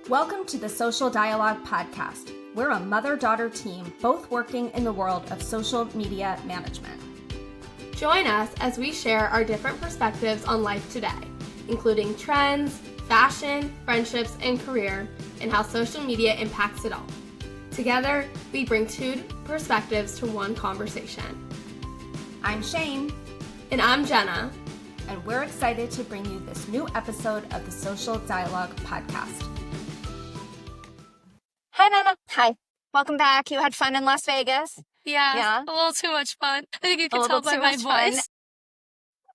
Welcome to the Social Dialogue Podcast. We're a mother-daughter team, both working in the world of social media management. Join us as we share our different perspectives on life today, including trends, fashion, friendships, and career, and how social media impacts it all. Together, we bring two perspectives to one conversation. I'm Shane. And I'm Jenna. And we're excited to bring you this new episode of the Social Dialogue Podcast. Hi, Nana. Hi. Welcome back. You had fun in Las Vegas. Yeah. A little too much fun. I think you can tell by my voice. Fun.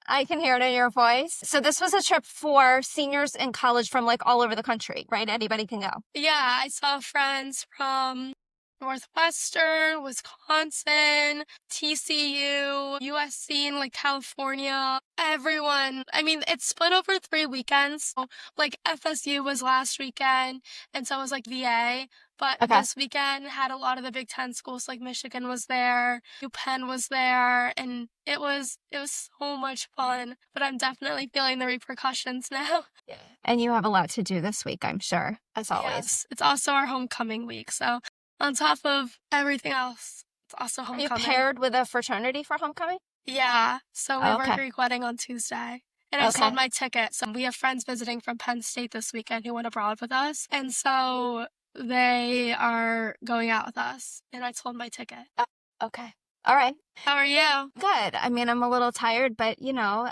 I can hear it in your voice. So this was a trip for seniors in college from like all over the country, right? Anybody can go. Yeah, I saw friends from Northwestern, Wisconsin, TCU, USC, and like California. Everyone. I mean, it's split over 3 weekends. So, like FSU was last weekend, and so was like VA. But this weekend had a lot of the Big Ten schools, like Michigan was there, UPenn was there, and it was so much fun. But I'm definitely feeling the repercussions now. Yeah. And you have a lot to do this week, I'm sure, as always. Yes. It's also our homecoming week, so on top of everything else, it's also homecoming. Are you paired with a fraternity for homecoming? Yeah. So we have our Greek wedding on Tuesday. And I sold my ticket. So we have friends visiting from Penn State this weekend who went abroad with us. And so they are going out with us. And I sold my ticket. Okay. All right. How are you? Good. I mean, I'm a little tired, but you know,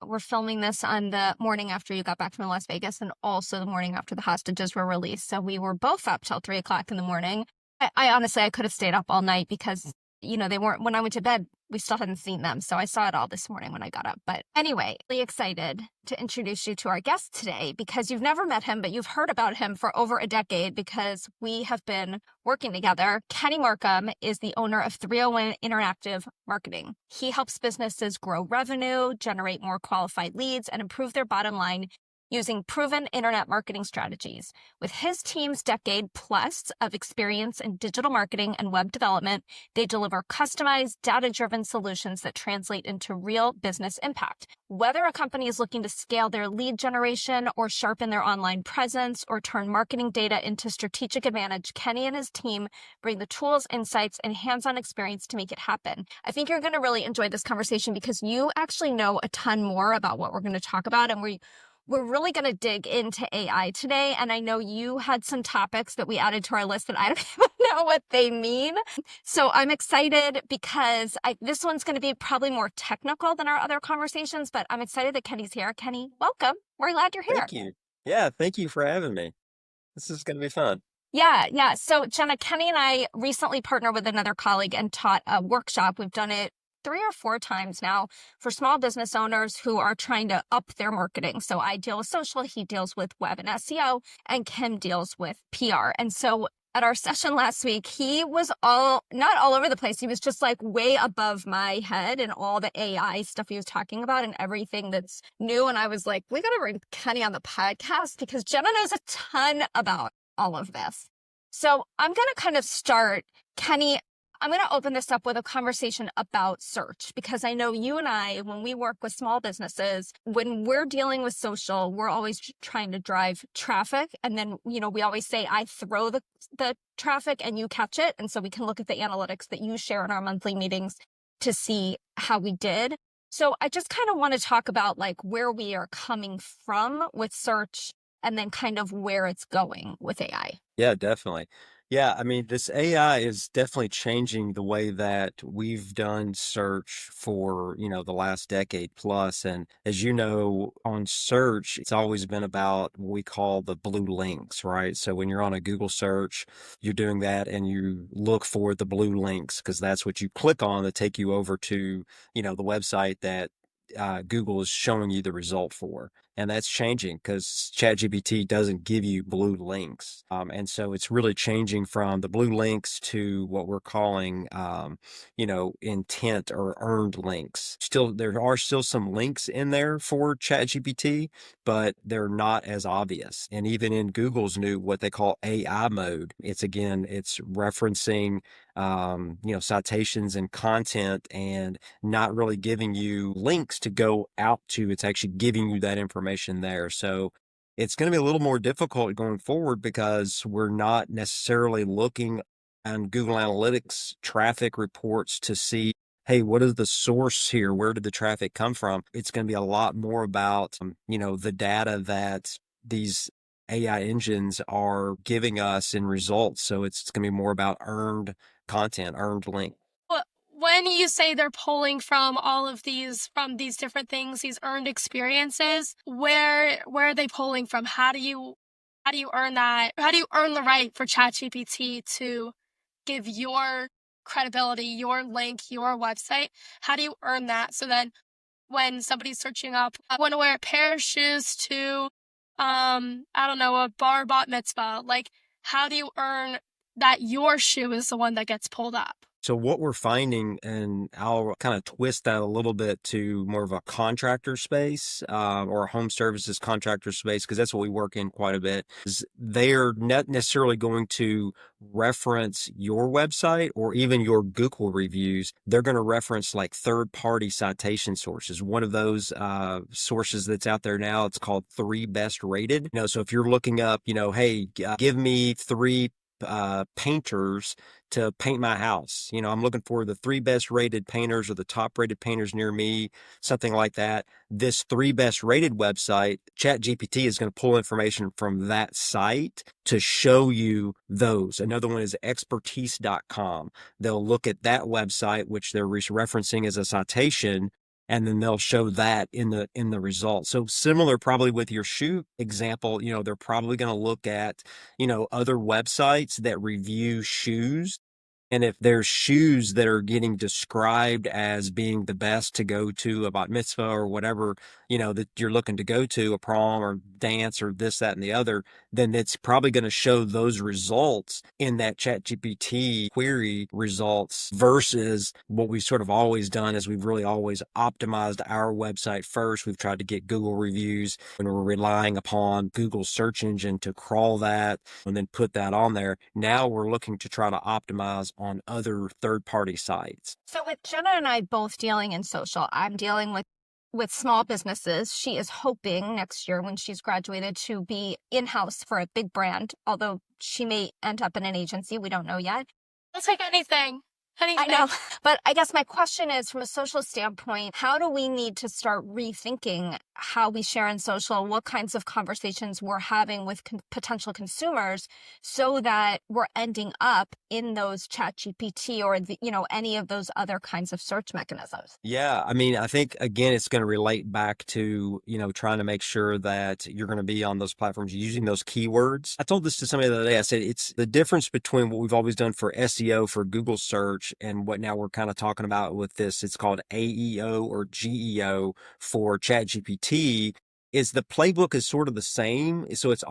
we're filming this on the morning after you got back from Las Vegas and also the morning after the hostages were released. So we were both up till 3 o'clock in the morning. I honestly, I could have stayed up all night because, you know, they weren't, when I went to bed, we still hadn't seen them. So I saw it all this morning when I got up. But anyway, really excited to introduce you to our guest today because you've never met him, but you've heard about him for over a decade because we have been working together. Kenny Marcum is the owner of 301 Interactive Marketing. He helps businesses grow revenue, generate more qualified leads, and improve their bottom line using proven internet marketing strategies. With his team's decade plus of experience in digital marketing and web development, they deliver customized, data-driven solutions that translate into real business impact. Whether a company is looking to scale their lead generation or sharpen their online presence or turn marketing data into strategic advantage, Kenny and his team bring the tools, insights, and hands-on experience to make it happen. I think you're going to really enjoy this conversation because you actually know a ton more about what we're going to talk about, and we're really going to dig into AI today, and I know you had some topics that we added to our list that I don't even know what they mean. So I'm excited because this one's going to be probably more technical than our other conversations, but I'm excited that Kenny's here. Kenny, welcome. We're glad you're here. Thank you. Yeah, thank you for having me. This is going to be fun. Yeah. So Jenna, Kenny and I recently partnered with another colleague and taught a workshop. We've done it 3 or 4 times now for small business owners who are trying to up their marketing. So I deal with social, he deals with web and SEO, and Kim deals with PR. And so at our session last week, he was not all over the place. He was just like way above my head and all the AI stuff he was talking about and everything that's new. And I was like, we got to bring Kenny on the podcast because Jenna knows a ton about all of this. So I'm going to kind of start, Kenny, I'm going to open this up with a conversation about search because I know you and I, when we work with small businesses, when we're dealing with social, we're always trying to drive traffic. And then, you know, we always say, I throw the traffic and you catch it. And so we can look at the analytics that you share in our monthly meetings to see how we did. So I just kind of want to talk about like where we are coming from with search and then kind of where it's going with AI. Yeah, definitely. Yeah, I mean, this AI is definitely changing the way that we've done search for, you know, the last decade plus. And as you know, on search, it's always been about what we call the blue links, right? So when you're on a Google search, you're doing that and you look for the blue links because that's what you click on to take you over to, you know, the website that Google is showing you the result for. And that's changing because ChatGPT doesn't give you blue links. And so it's really changing from the blue links to what we're calling, intent or earned links. There are still some links in there for ChatGPT, but they're not as obvious. And even in Google's new, what they call AI mode, it's referencing, citations and content and not really giving you links to go out to. It's actually giving you that information there. So It's going to be a little more difficult going forward because we're not necessarily looking on Google Analytics traffic reports to see, hey, what is the source here? Where did the traffic come from? It's going to be a lot more about, the data that these AI engines are giving us in results. So it's going to be more about earned content, earned link. When you say they're pulling from all of these, from these different things, these earned experiences, where are they pulling from? How do you earn that? How do you earn the right for ChatGPT to give your credibility, your link, your website? How do you earn that? So then when somebody's searching up, I want to wear a pair of shoes to, I don't know, a bar bat mitzvah, like, how do you earn that your shoe is the one that gets pulled up? So what we're finding, and I'll kind of twist that a little bit to more of a contractor space or a home services contractor space, because that's what we work in quite a bit, is they're not necessarily going to reference your website or even your Google reviews. They're going to reference like third-party citation sources. One of those sources that's out there now, it's called 3 Best Rated. So if you're looking up, hey, give me 3 painters to paint my house. I'm looking for the 3 best rated painters or the top rated painters near me, something like that. This 3 best rated website, ChatGPT is going to pull information from that site to show you those. Another one is expertise.com. They'll look at that website, which they're referencing as a citation, and then they'll show that in the results. So similar probably with your shoe example, they're probably going to look at, other websites that review shoes. And if there's shoes that are getting described as being the best to go to a bat mitzvah or whatever, that you're looking to go to, a prom or dance or this, that, and the other, then it's probably going to show those results in that ChatGPT query results versus what we've sort of always done is we've really always optimized our website first. We've tried to get Google reviews and we're relying upon Google search engine to crawl that and then put that on there. Now we're looking to try to optimize on other third-party sites. So with Jenna and I both dealing in social, I'm dealing with small businesses. She is hoping next year when she's graduated to be in-house for a big brand, although she may end up in an agency. We don't know yet. I'll take anything. I know. But I guess my question is, from a social standpoint, how do we need to start rethinking how we share in social, what kinds of conversations we're having with potential consumers so that we're ending up in those ChatGPT or, any of those other kinds of search mechanisms? Yeah. I think, again, it's going to relate back to, trying to make sure that you're going to be on those platforms using those keywords. I told this to somebody the other day. I said, it's the difference between what we've always done for SEO, for Google search, and what now we're kind of talking about with this. It's called AEO or GEO for ChatGPT. Is the playbook is sort of the same. So it's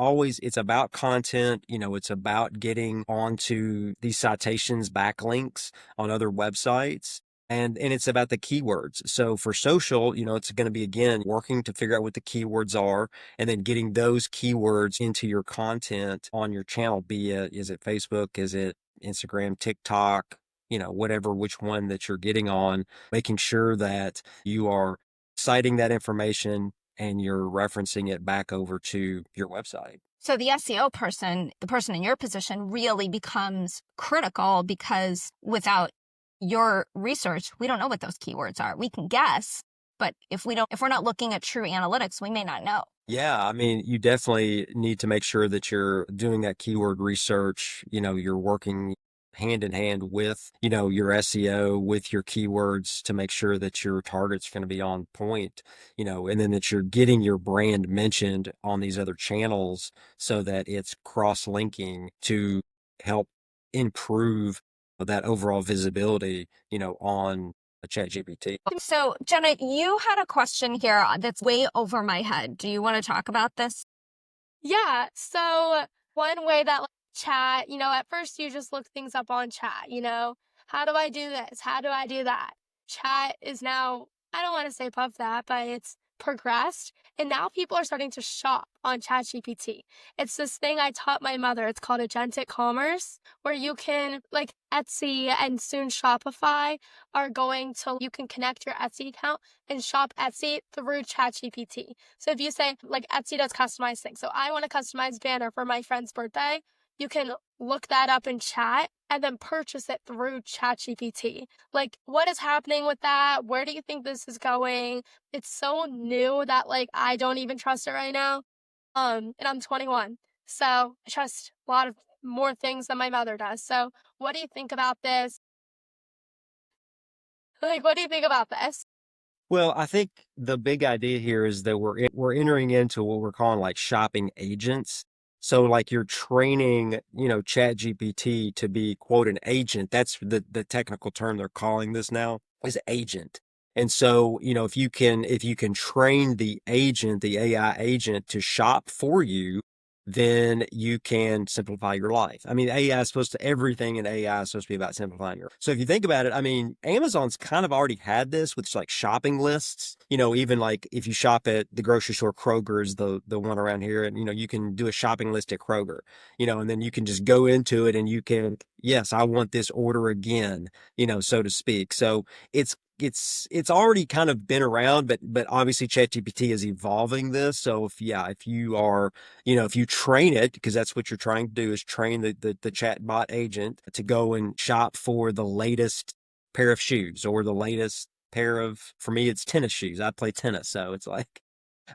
about content, it's about getting onto these citations, backlinks on other websites. And it's about the keywords. So for social, it's going to be, again, working to figure out what the keywords are and then getting those keywords into your content on your channel, is it Facebook, is it Instagram, TikTok, whatever, which one that you're getting on, making sure that you are citing that information and you're referencing it back over to your website. So the SEO person, the person in your position, really becomes critical because without your research, we don't know what those keywords are. We can guess, but if we're not looking at true analytics, we may not know. Yeah, you definitely need to make sure that you're doing that keyword research. You're working hand in hand with, your SEO, with your keywords to make sure that your target's going to be on point, and then that you're getting your brand mentioned on these other channels so that it's cross-linking to help improve that overall visibility, on a ChatGPT. So, Jenna, you had a question here that's way over my head. Do you want to talk about this? Yeah. So one way that chat, at first you just look things up on chat, how do I do this? How do I do that? Chat is now, I don't want to say above that, but it's progressed And now people are starting to shop on ChatGPT. It's this thing I taught my mother. It's called agentic commerce, where you can, like Etsy and soon Shopify are going to, you can connect your Etsy account and shop Etsy through ChatGPT. So if you say, like Etsy does customized things. So I want a customized banner for my friend's birthday. You can look that up in chat and then purchase it through ChatGPT. Like, what is happening with that? Where do you think this is going? It's so new that like I don't even trust it right now. And I'm 21. So I trust a lot of more things than my mother does. So what do you think about this? Like, what do you think about this? Well, I think the big idea here is that we're entering into what we're calling like shopping agents. So like you're training, Chat GPT to be quote an agent. That's the technical term they're calling this now is agent. And so, if you can train the agent, the AI agent to shop for you, then you can simplify your life. I mean, everything in AI is supposed to be about simplifying your. So if you think about it, I mean, Amazon's kind of already had this with like shopping lists. Even like if you shop at the grocery store, Kroger is the one around here, and you can do a shopping list at Kroger, and then you can just go into it and you can, yes, I want this order again, so to speak. So it's already kind of been around, but obviously ChatGPT is evolving this. So if you are if you train it, because that's what you're trying to do is train the chatbot agent to go and shop for the latest pair of shoes or the latest pair of, for me, it's tennis shoes. I play tennis. So it's like,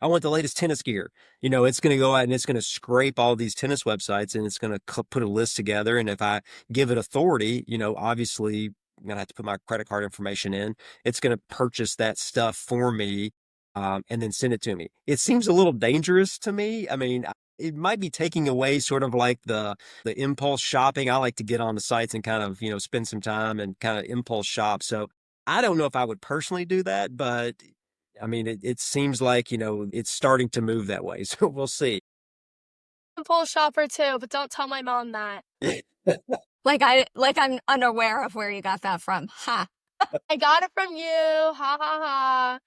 I want the latest tennis gear. It's going to go out and it's going to scrape all these tennis websites and it's going to put a list together. And if I give it authority, obviously I'm going to have to put my credit card information in. It's going to purchase that stuff for me, and then send it to me. It seems a little dangerous to me. I mean, it might be taking away sort of like the impulse shopping. I like to get on the sites and kind of, spend some time and kind of impulse shop. So I don't know if I would personally do that, but I mean, it seems like, it's starting to move that way. So we'll see. I'm full shopper too, but don't tell my mom that. I'm unaware of where you got that from. Ha. I got it from you. Ha ha ha.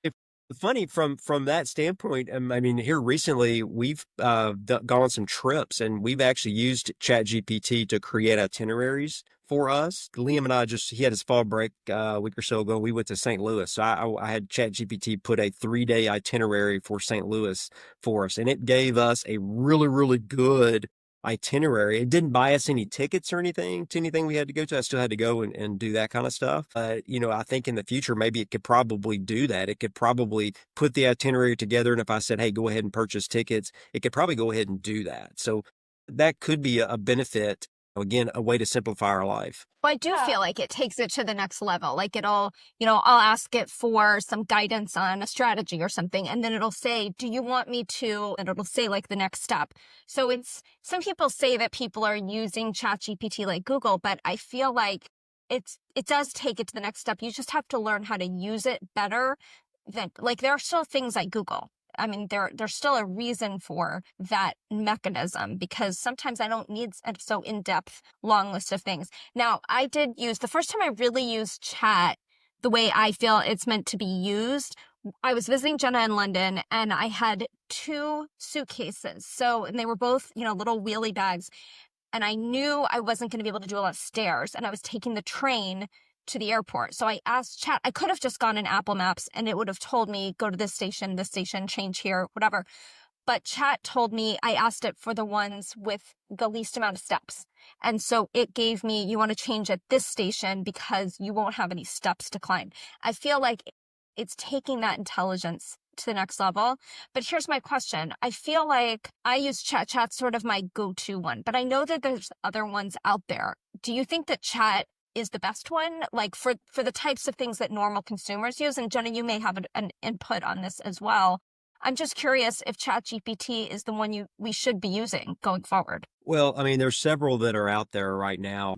Funny from that standpoint. I mean, here recently we've gone on some trips and we've actually used ChatGPT to create itineraries for us. Liam and I he had his fall break a week or so ago. We went to St. Louis. So I had ChatGPT put a 3-day itinerary for St. Louis for us, and it gave us a really, really good itinerary. It didn't buy us any tickets or anything to anything we had to go to. I still had to go and do that kind of stuff. But, I think in the future, maybe it could probably do that. It could probably put the itinerary together. And if I said, hey, go ahead and purchase tickets, it could probably go ahead and do that. So that could be a benefit. Again, a way to simplify our life. Well, I do feel like it takes it to the next level. Like I'll ask it for some guidance on a strategy or something. And then it'll say, do you want me to, and it'll say like the next step. So some people say that people are using ChatGPT like Google, but I feel like it does take it to the next step. You just have to learn how to use it better than, like, there are still things like Google. I mean, there's still a reason for that mechanism, because sometimes I don't need a so in-depth long list of things. Now, the first time I really used chat the way I feel it's meant to be used, I was visiting Jenna in London and I had 2 suitcases. And they were both, little wheelie bags. And I knew I wasn't going to be able to do a lot of stairs, and I was taking the train to the airport. So I asked chat, I could have just gone in Apple Maps and it would have told me, go to this station, change here, whatever. But chat told me, I asked it for the ones with the least amount of steps. And so it gave me, you want to change at this station because you won't have any steps to climb. I feel like it's taking that intelligence to the next level. But here's my question. I feel like I use chat. Chat's sort of my go-to one, but I know that there's other ones out there. Do you think that chat is the best one, like for the types of things that normal consumers use? And Jenna, you may have an input on this as well. I'm just curious if ChatGPT is the one we should be using going forward. Well, I mean, there's several that are out there right now.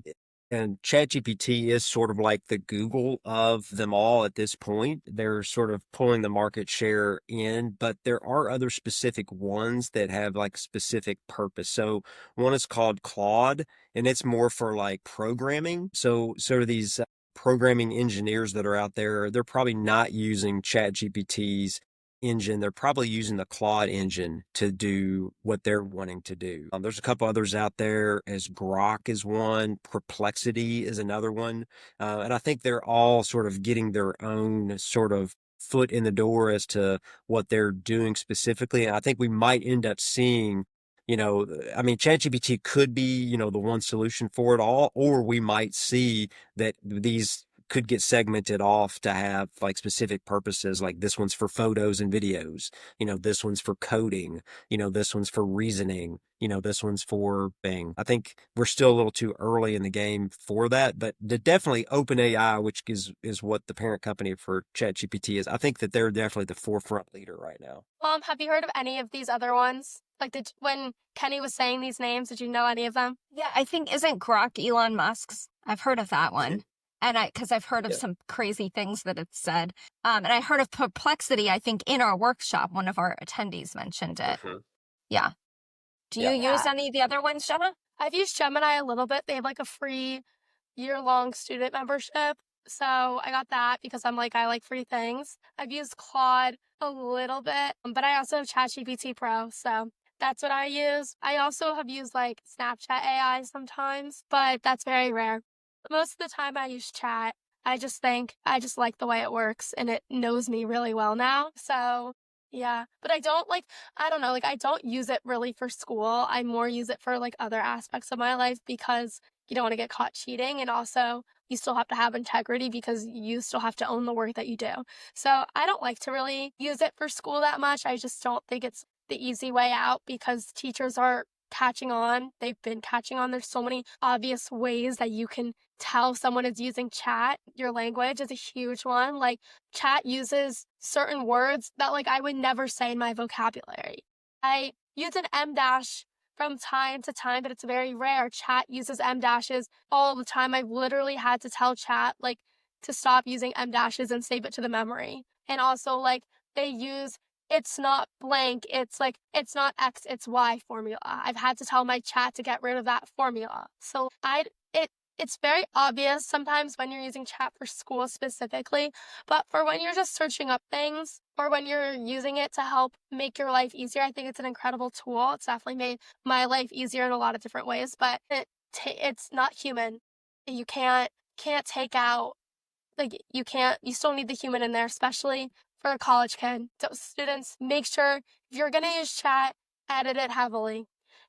And ChatGPT is sort of like the Google of them all at this point. They're sort of pulling the market share in, but there are other specific ones that have like specific purpose. So one is called Claude, and it's more for like programming. So sort of these programming engineers that are out there, they're probably not using ChatGPT's engine. They're probably using the Claude engine to do what they're wanting to do. There's a couple others out there, as Grok is one, Perplexity is another one. And I think they're all sort of getting their own sort of foot in the door as to what they're doing specifically. And I think we might end up seeing, I mean, ChatGPT could be, the one solution for it all, or we might see that these could get segmented off to have like specific purposes. Like this one's for photos and videos, this one's for coding, this one's for reasoning, this one's for Bing. I think we're still a little too early in the game for that, but definitely OpenAI, which is what the parent company for ChatGPT is. I think that they're definitely the forefront leader right now. Have you heard of any of these other ones? Like, when Kenny was saying these names, did you know any of them? Yeah, I think, isn't Grok Elon Musk's? I've heard of that one. And because I've heard of some crazy things that it's said. And I heard of Perplexity, I think, in our workshop. One of our attendees mentioned it. Mm-hmm. Yeah. Do you use any of the other ones, Jenna? I've used Gemini a little bit. They have like a free year-long student membership. So I got that because I like free things. I've used Claude a little bit, but I also have ChatGPT Pro. So that's what I use. I also have used like Snapchat AI sometimes, but that's very rare. Most of the time I use chat. I just like the way it works and it knows me really well now. So yeah, but I don't I don't use it really for school. I more use it for like other aspects of my life because you don't want to get caught cheating. And also you still have to have integrity because you still have to own the work that you do. So I don't like to really use it for school that much. I just don't think it's the easy way out because teachers are catching on. They've been catching on. There's so many obvious ways that you can tell someone is using chat. Your language is a huge one. Like chat uses certain words that like I would never say in my vocabulary. I use an M dash from time to time, but it's very rare. Chat uses M dashes all the time. I've literally had to tell chat like to stop using M dashes and save it to the memory. And also like they use it's not blank. It's like, it's not X, it's Y formula. I've had to tell my chat to get rid of that formula. So it's very obvious sometimes when you're using chat for school specifically, but for when you're just searching up things or when you're using it to help make your life easier, I think it's an incredible tool. It's definitely made my life easier in a lot of different ways, but it's not human. You can't take out, like you still need the human in there, especially for a college kid. So students, make sure if you're going to use chat, edit it heavily.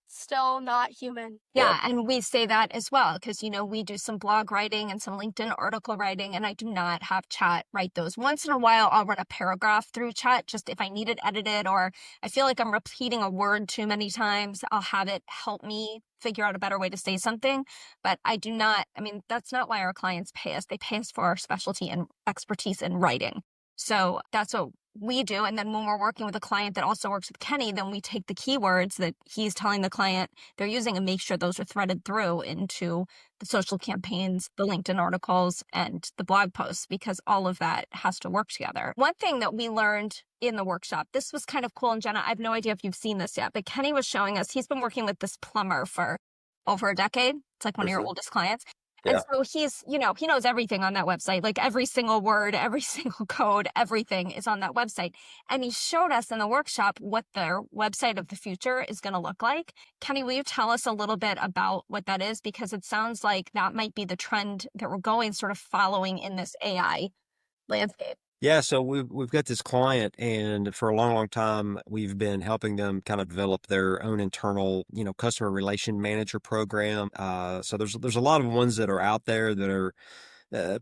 Still not human. Yeah, and we say that as well because, we do some blog writing and some LinkedIn article writing, and I do not have chat write those. Once in a while, I'll run a paragraph through chat just if I need it edited or I feel like I'm repeating a word too many times. I'll have it help me figure out a better way to say something. But that's not why our clients pay us. They pay us for our specialty and expertise in writing. So that's what we do. And then when we're working with a client that also works with Kenny, then we take the keywords that he's telling the client they're using and make sure those are threaded through into the social campaigns, the LinkedIn articles, and the blog posts, because all of that has to work together. One thing that we learned in the workshop, this was kind of cool. And Jenna, I have no idea if you've seen this yet, but Kenny was showing us, he's been working with this plumber for over a decade. It's like one of your oldest clients. And so he's, he knows everything on that website, like every single word, every single code, everything is on that website. And he showed us in the workshop what their website of the future is going to look like. Kenny, will you tell us a little bit about what that is? Because it sounds like that might be the trend that we're going sort of following in this AI landscape. Yeah, so we've got this client, and for a long, long time, we've been helping them kind of develop their own internal, customer relation manager program. So there's a lot of ones that are out there that are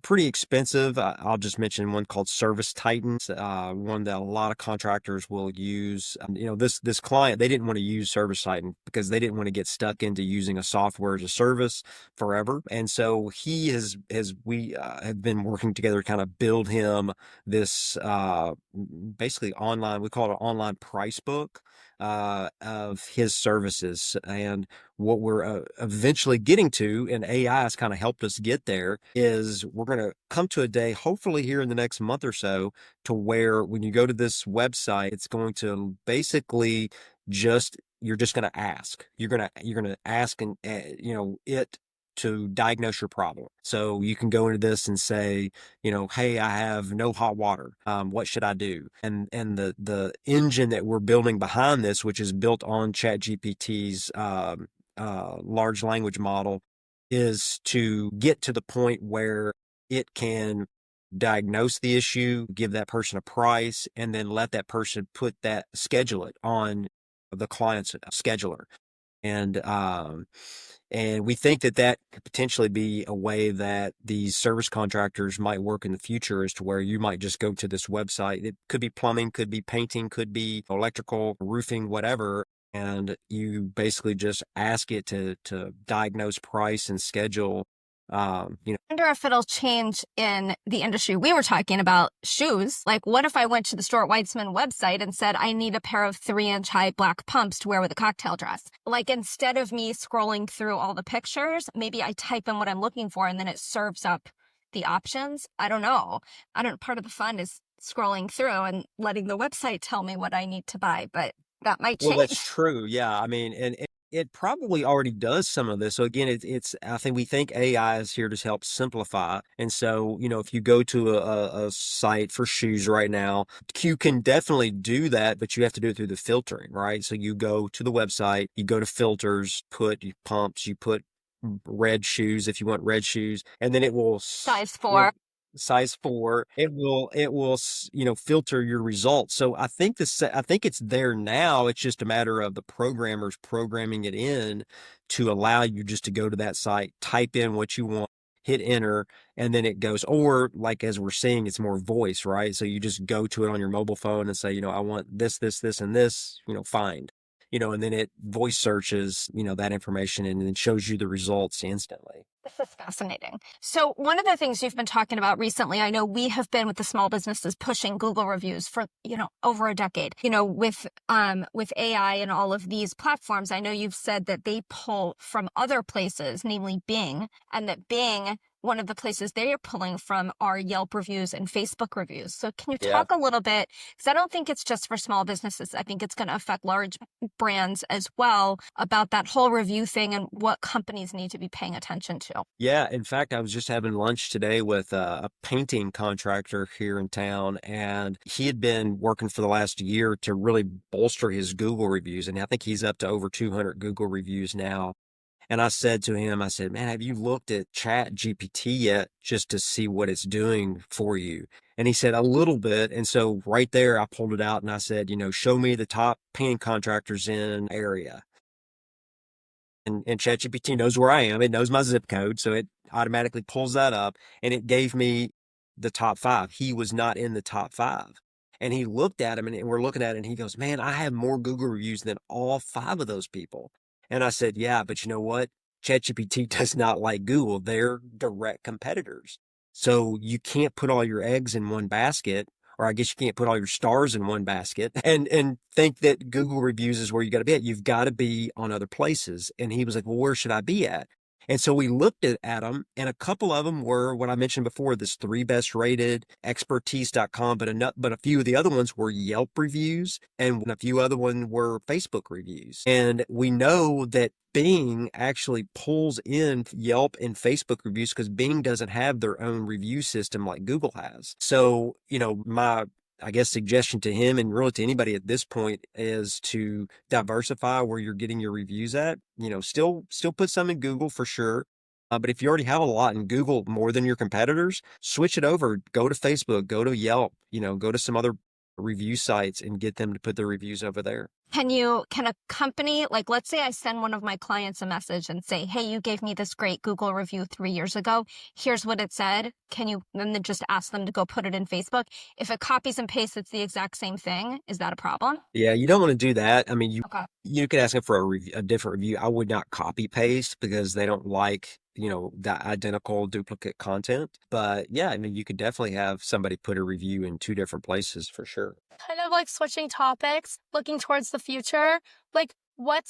pretty expensive. I'll just mention one called Service Titans, one that a lot of contractors will use. This client, they didn't want to use Service Titan because they didn't want to get stuck into using a software as a service forever. And so we have been working together to kind of build him this basically online, we call it an online price book of his services. And what we're eventually getting to, and AI has kind of helped us get there, is we're going to come to a day, hopefully here in the next month or so, to where when you go to this website, it's going to basically you're just going to ask. You're going to ask, and it to diagnose your problem. So you can go into this and say, hey, I have no hot water. What should I do? And the engine that we're building behind this, which is built on ChatGPT's large language model, is to get to the point where it can diagnose the issue, give that person a price, and then let that person schedule it on the client's scheduler. And we think that could potentially be a way that these service contractors might work in the future, as to where you might just go to this website. It could be plumbing, could be painting, could be electrical, roofing, whatever. And you basically just ask it to diagnose, price, and schedule. I wonder if it'll change in the industry. We were talking about shoes. Like, what if I went to the Stuart Weitzman website and said, I need a pair of 3-inch high black pumps to wear with a cocktail dress? Like, instead of me scrolling through all the pictures, maybe I type in what I'm looking for and then it serves up the options. I don't know. Part of the fun is scrolling through and letting the website tell me what I need to buy, but that might change. Well, that's true. Yeah. I mean, and it probably already does some of this. So again, we think AI is here to help simplify. And so, if you go to a site for shoes right now, you can definitely do that, but you have to do it through the filtering, right? So you go to the website, you go to filters, put pumps, you put red shoes if you want red shoes, and then it will size 4. It will filter your results. So I think it's there now. It's just a matter of the programmers programming it in to allow you just to go to that site, type in what you want, hit enter, and then it goes. Or, like, as we're seeing, it's more voice, right? So you just go to it on your mobile phone and say, I want this, and this, find, and then it voice searches, that information, and then shows you the results instantly. This is fascinating. So one of the things you've been talking about recently, I know we have been with the small businesses pushing Google reviews for, over a decade. With AI and all of these platforms, I know you've said that they pull from other places, namely Bing, and that Bing, one of the places they are pulling from are Yelp reviews and Facebook reviews. So can you talk a little bit, because I don't think it's just for small businesses. I think it's going to affect large brands as well, about that whole review thing and what companies need to be paying attention to. Yeah. In fact, I was just having lunch today with a painting contractor here in town, and he had been working for the last year to really bolster his Google reviews. And I think he's up to over 200 Google reviews now. And I said to him, man, have you looked at Chat GPT yet, just to see what it's doing for you? And he said, a little bit. And so right there, I pulled it out and I said, show me the top painting contractors in area. And ChatGPT knows where I am. It knows my zip code. So it automatically pulls that up, and it gave me the top 5. He was not in the top 5. And he looked at him, and we're looking at it, and he goes, man, I have more Google reviews than all 5 of those people. And I said, yeah, but you know what? ChatGPT does not like Google. They're direct competitors. So you can't put all your eggs in one basket, or I guess you can't put all your stars in one basket and think that Google reviews is where you got to be at. You've got to be on other places. And he was like, well, where should I be at? And so we looked at them, and a couple of them were what I mentioned before, this 3 best rated, expertise.com, but a few of the other ones were Yelp reviews, and a few other ones were Facebook reviews. And we know that Bing actually pulls in Yelp and Facebook reviews because Bing doesn't have their own review system like Google has. So, my suggestion to him, and really to anybody at this point, is to diversify where you're getting your reviews at. Still put some in Google for sure. But if you already have a lot in Google, more than your competitors, switch it over. Go to Facebook, go to Yelp, go to some other review sites and get them to put their reviews over there. Can a company, like, let's say I send one of my clients a message and say, hey, you gave me this great Google review 3 years ago. Here's what it said. Can you, and then just ask them to go put it in Facebook? If it copies and pastes, it's the exact same thing. Is that a problem? Yeah, you don't want to do that. I mean, you could ask them for a different review. I would not copy paste because they don't like, that identical duplicate content. But yeah, I mean, you could definitely have somebody put a review in 2 different places for sure. Kind of like switching topics, looking towards the future, like what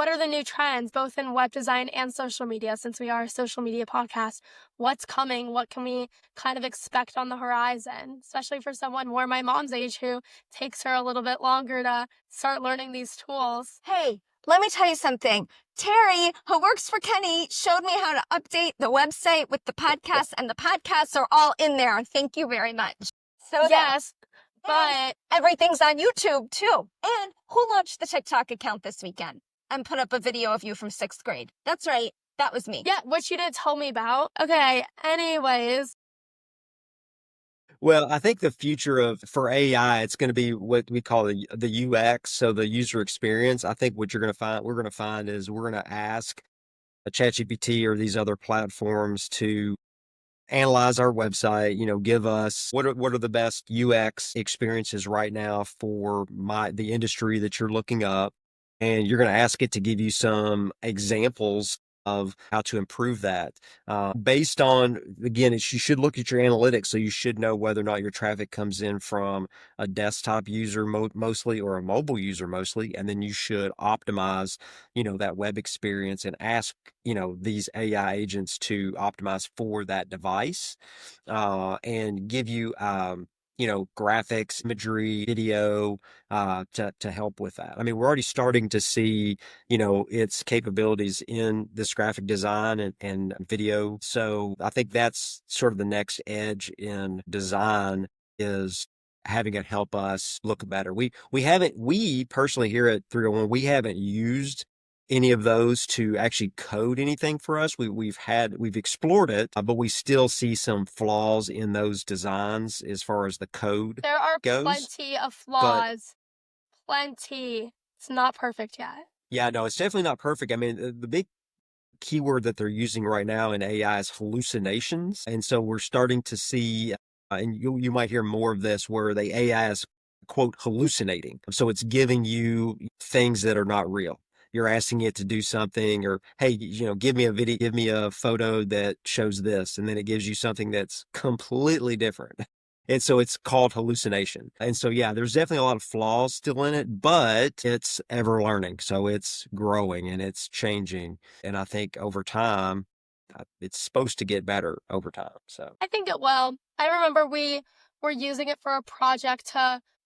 are the new trends, both in web design and social media, since we are a social media podcast? What's coming? What can we kind of expect on the horizon, especially for someone more my mom's age who takes her a little bit longer to start learning these tools? Hey, let me tell you something. Terry, who works for Kenny, showed me how to update the website with the podcasts, and the podcasts are all in there. Thank you very much. So Yes, and but everything's on YouTube too. And who launched the TikTok account this weekend and put up a video of you from 6th grade? That's right. That was me. yeah, which you didn't tell me about. Okay, anyways. Well, I think the future for AI, it's going to be what we call the UX, so the user experience. I think what we're going to find is we're going to ask a ChatGPT or these other platforms to analyze our website, give us what are the best UX experiences right now for the industry that you're looking up. And you're going to ask it to give you some examples of how to improve that. Based on, again, you should look at your analytics. So you should know whether or not your traffic comes in from a desktop user mostly or a mobile user mostly. And then you should optimize, that web experience and ask, these AI agents to optimize for that device, and give you, graphics, imagery, video, to help with that. I mean, we're already starting to see, its capabilities in this graphic design and video. So I think that's sort of the next edge in design, is having it help us look better. We personally here at 301, we haven't used any of those to actually code anything for us. We've explored it, but we still see some flaws in those designs as far as the code There are goes. plenty of But flaws. Plenty. It's not perfect yet. yeah, no, it's definitely not perfect. I mean, the big keyword that they're using right now in AI is hallucinations. And so we're starting to see, and you might hear more of this, where the AI is, quote, hallucinating. So it's giving you things that are not real. You're asking it to do something, or, hey, give me a video, give me a photo that shows this. And then it gives you something that's completely different. And so it's called hallucination. And so, yeah, there's definitely a lot of flaws still in it, but it's ever learning. So it's growing and it's changing. And I think over time, it's supposed to get better over time. So I think it will. I remember we were using it for a project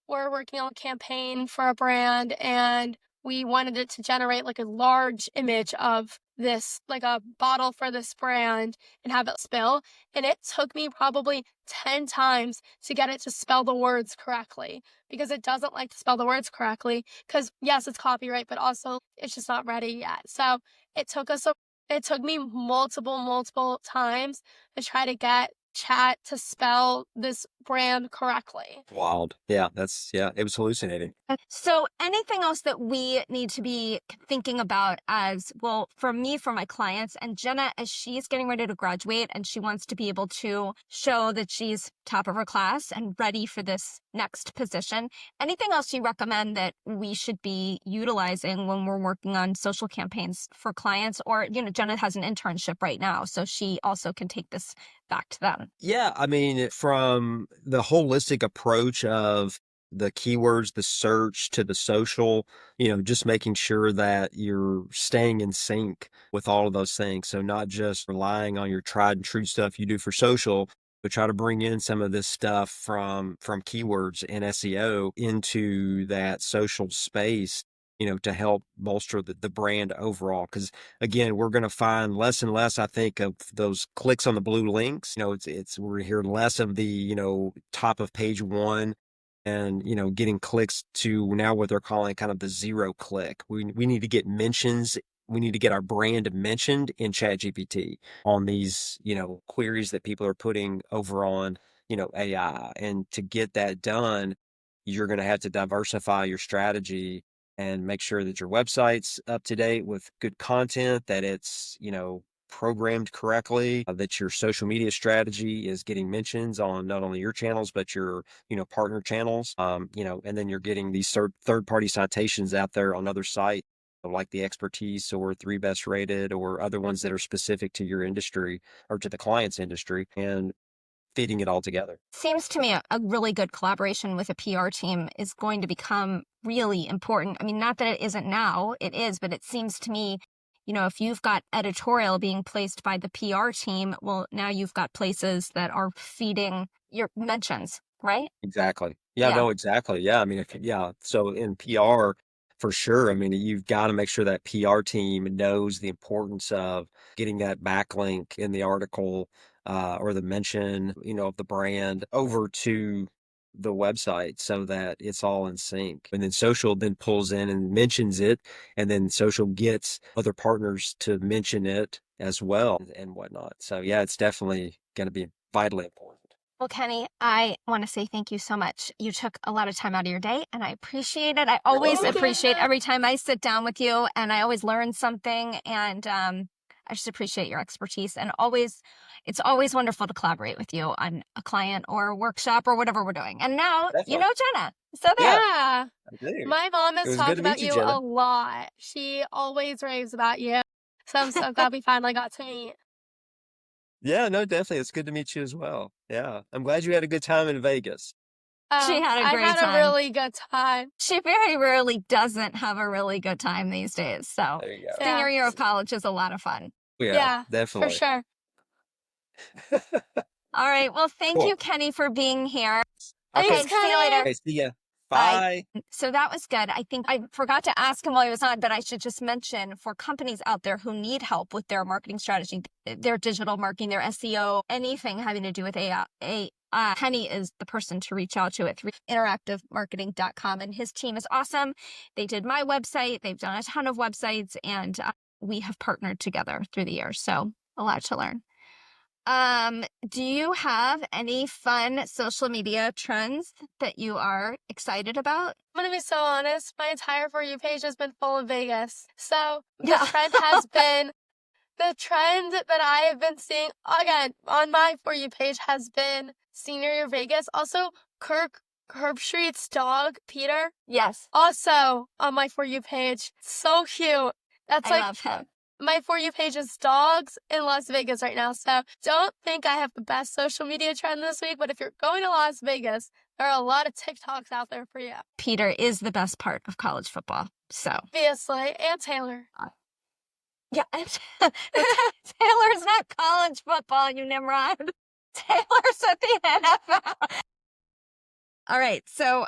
we're working on a campaign for a brand, and we wanted it to generate like a large image of this, like a bottle for this brand, and have it spill. And it took me probably 10 times to get it to spell the words correctly, because it doesn't like to spell the words correctly. Because yes, it's copyright, but also it's just not ready yet. So it took me multiple times to try to get chat to spell this brand correctly. wild. Yeah, it was hallucinating. So anything else that we need to be thinking about as well, for me, for my clients, and Jenna, as she's getting ready to graduate and she wants to be able to show that she's top of her class and ready for this next position, anything else you recommend that we should be utilizing when we're working on social campaigns for clients? Or, Jenna has an internship right now, so she also can take this back to them. Yeah, I mean, from the holistic approach of the keywords, the search to the social, just making sure that you're staying in sync with all of those things. So not just relying on your tried and true stuff you do for social, but try to bring in some of this stuff from keywords and SEO into that social space, to help bolster the brand overall. Because again, we're going to find less and less, I think, of those clicks on the blue links. We're hearing less of the, top of page one, and, getting clicks to now what they're calling kind of the zero click. We need to get mentions. We need to get our brand mentioned in ChatGPT on these, queries that people are putting over on, AI. And to get that done, you're going to have to diversify your strategy and make sure that your website's up to date with good content, that it's, programmed correctly, that your social media strategy is getting mentions on not only your channels, but your, partner channels, and then you're getting these third party citations out there on other sites, like the Expertise or 3Best Rated or other ones that are specific to your industry or to the client's industry, and feeding it all together. Seems to me a really good collaboration with a PR team is going to become really important. I mean, not that it isn't now, it is, but it seems to me, if you've got editorial being placed by the PR team, well, now you've got places that are feeding your mentions, right? Exactly. Yeah, Yeah. no, exactly. Yeah. I mean, yeah. So in PR, For sure. I mean, you've got to make sure that PR team knows the importance of getting that backlink in the article or the mention, of the brand over to the website so that it's all in sync. And then social then pulls in and mentions it, and then social gets other partners to mention it as well and whatnot. So yeah, it's definitely going to be vitally important. Well, Kenny, I want to say thank you so much. You took a lot of time out of your day, and I appreciate it. I always appreciate every time I sit down with you, and I always learn something, and I just appreciate your expertise. And it's always wonderful to collaborate with you on a client or a workshop or whatever we're doing. And now you know Jenna. So there. Yeah. I do. My mom It has was talked good to meet about you, you Jenna. a lot. She always raves about you. So I'm so glad we finally got to meet. Yeah, no, definitely. It's good to meet you as well. Yeah. I'm glad you had a good time in Vegas. She had a great I had time. a really good time. She very rarely doesn't have a really good time these days. So There you go. senior year of college is a lot of fun. Yeah, definitely. for sure. All right. Well, thank Cool. you, Kenny, for being here. Okay. Thanks, See you later. Okay, see ya. Bye. Bye. So that was good. I think I forgot to ask him while he was on, but I should just mention for companies out there who need help with their marketing strategy, their digital marketing, their SEO, anything having to do with AI, Kenny is the person to reach out to at interactivemarketing.com. And his team is awesome. They did my website. They've done a ton of websites, and we have partnered together through the years. So a lot to learn. Do you have any fun social media trends that you are excited about? I'm going to be so honest. My entire For You page has been full of Vegas. So the Yeah. trend has been, the trend that I have been seeing, again, on my For You page has been Senior Year Vegas. Also, Herbstreit's dog, Peter. Yes. Also on my For You page. So cute. That's I love him. My For You page is dogs in Las Vegas right now. So don't think I have the best social media trend this week, but if you're going to Las Vegas, there are a lot of TikToks out there for you. Peter is the best part of college football. So Obviously, and Taylor. yeah, Taylor's not college football, you Nimrod. Taylor's at the NFL. All right, so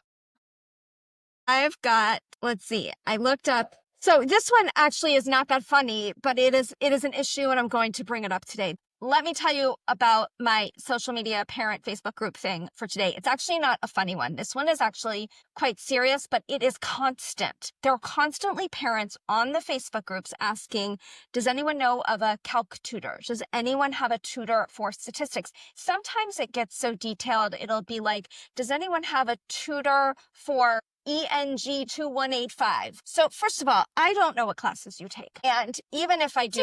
I've got, let's see, I looked up. So this one actually is not that funny, but it is an issue, and I'm going to bring it up today. Let me tell you about my social media parent Facebook group thing for today. It's actually not a funny one. This one is actually quite serious, but it is constant. There are constantly parents on the Facebook groups asking, does anyone know of a calc tutor? Does anyone have a tutor for statistics? Sometimes it gets so detailed, it'll be like, does anyone have a tutor for ENG 2185. So first of all, I don't know what classes you take. And even if I do,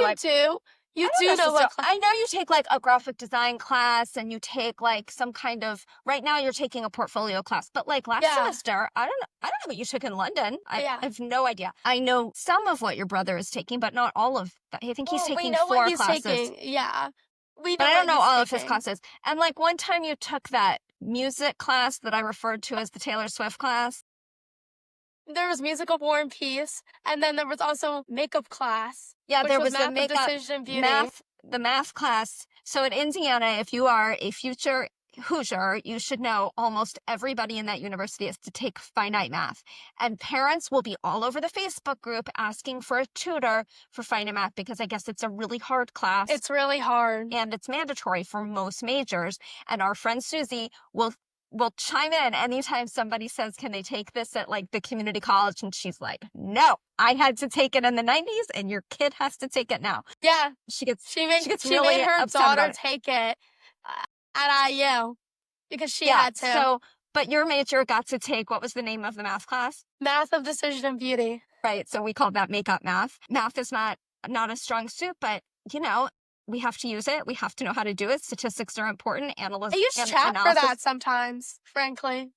You do know what class. I know you take like a graphic design class, and you take like some kind of, right now you're taking a portfolio class, but like last semester, I don't know what you took in London. I have no idea. I know some of what your brother is taking, but not all of that. I think he's taking 4 classes. Yeah. But I don't know all of his classes. And like one time you took that music class that I referred to as the Taylor Swift class. There was musical War and Peace, and then there was also makeup class. Yeah, there was math the makeup, decision beauty. the math class. So at Indiana, if you are a future Hoosier, you should know almost everybody in that university is to take finite math. And parents will be all over the Facebook group asking for a tutor for finite math because I guess it's a really hard class. It's really hard. And it's mandatory for most majors. And our friend Susie will chime in anytime somebody says, can they take this at like the community college? And she's like, no, I had to take it in the 90s and your kid has to take it now. Yeah. She really made her daughter take it at IU because she had to. So, but your major got to take, what was the name of the math class? Math of Decision and Beauty. Right. So we call that makeup math. Math is not a strong suit, but we have to use it. We have to know how to do it. Statistics are important. I use chat for that sometimes, frankly.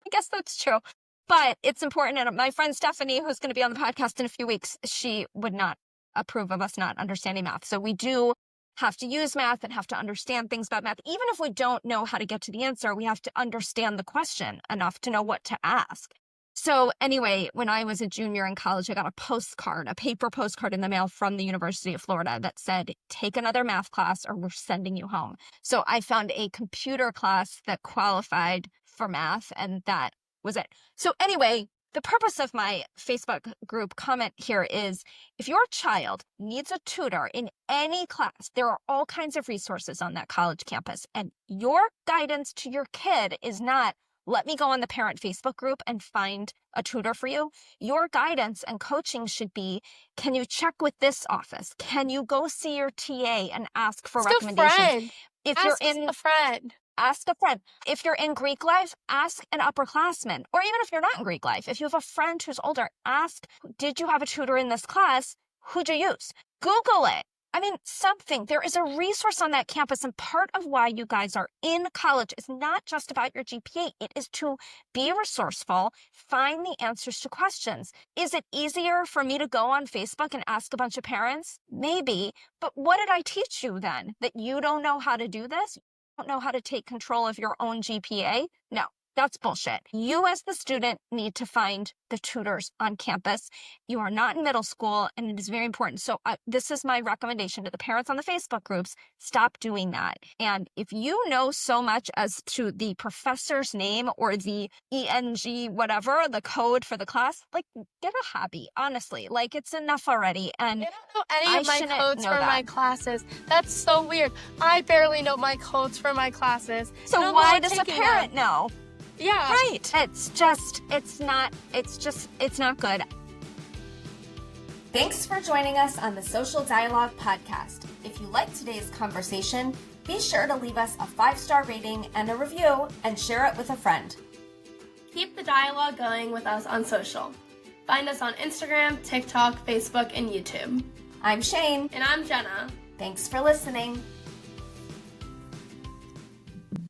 I guess that's true. But it's important. And my friend Stephanie, who's going to be on the podcast in a few weeks, she would not approve of us not understanding math. So we do have to use math and have to understand things about math. Even if we don't know how to get to the answer, we have to understand the question enough to know what to ask. So anyway, when I was a junior in college, I got a paper postcard in the mail from the University of Florida that said, take another math class or we're sending you home. So I found a computer class that qualified for math, and that was it. So anyway, The purpose of my Facebook group comment here is if your child needs a tutor in any class, there are all kinds of resources on that college campus. And your guidance to your kid is not, let me go on the parent Facebook group and find a tutor for you. Your guidance and coaching should be, can you check with this office? Can you go see your TA and ask for recommendations? If you're in a friend. Ask a friend. If you're in Greek life, ask an upperclassman. Or even if you're not in Greek life, if you have a friend who's older, ask, did you have a tutor in this class? Who'd you use? Google it. I mean, something. There is a resource on that campus, and part of why you guys are in college is not just about your GPA. It is to be resourceful, find the answers to questions. Is it easier for me to go on Facebook and ask a bunch of parents? Maybe. But what did I teach you then? That you don't know how to do this? Don't know how to take control of your own GPA? No, that's bullshit. You as the student need to find the tutors on campus. You are not in middle school, and it is very important. So this is my recommendation to the parents on the Facebook groups. Stop doing that. And if you know so much as to the professor's name or the ENG, whatever, the code for the class, like, get a hobby, honestly. Like, it's enough already. And I don't know any of my codes for my classes. That's so weird. I barely know my codes for my classes. So why does a parent know? Yeah. Right. It's not good. Thanks for joining us on the Social Dialogue podcast. If you liked today's conversation, be sure to leave us a 5-star rating and a review and share it with a friend. Keep the dialogue going with us on social. Find us on Instagram, TikTok, Facebook, and YouTube. I'm Shane. And I'm Jenna. Thanks for listening.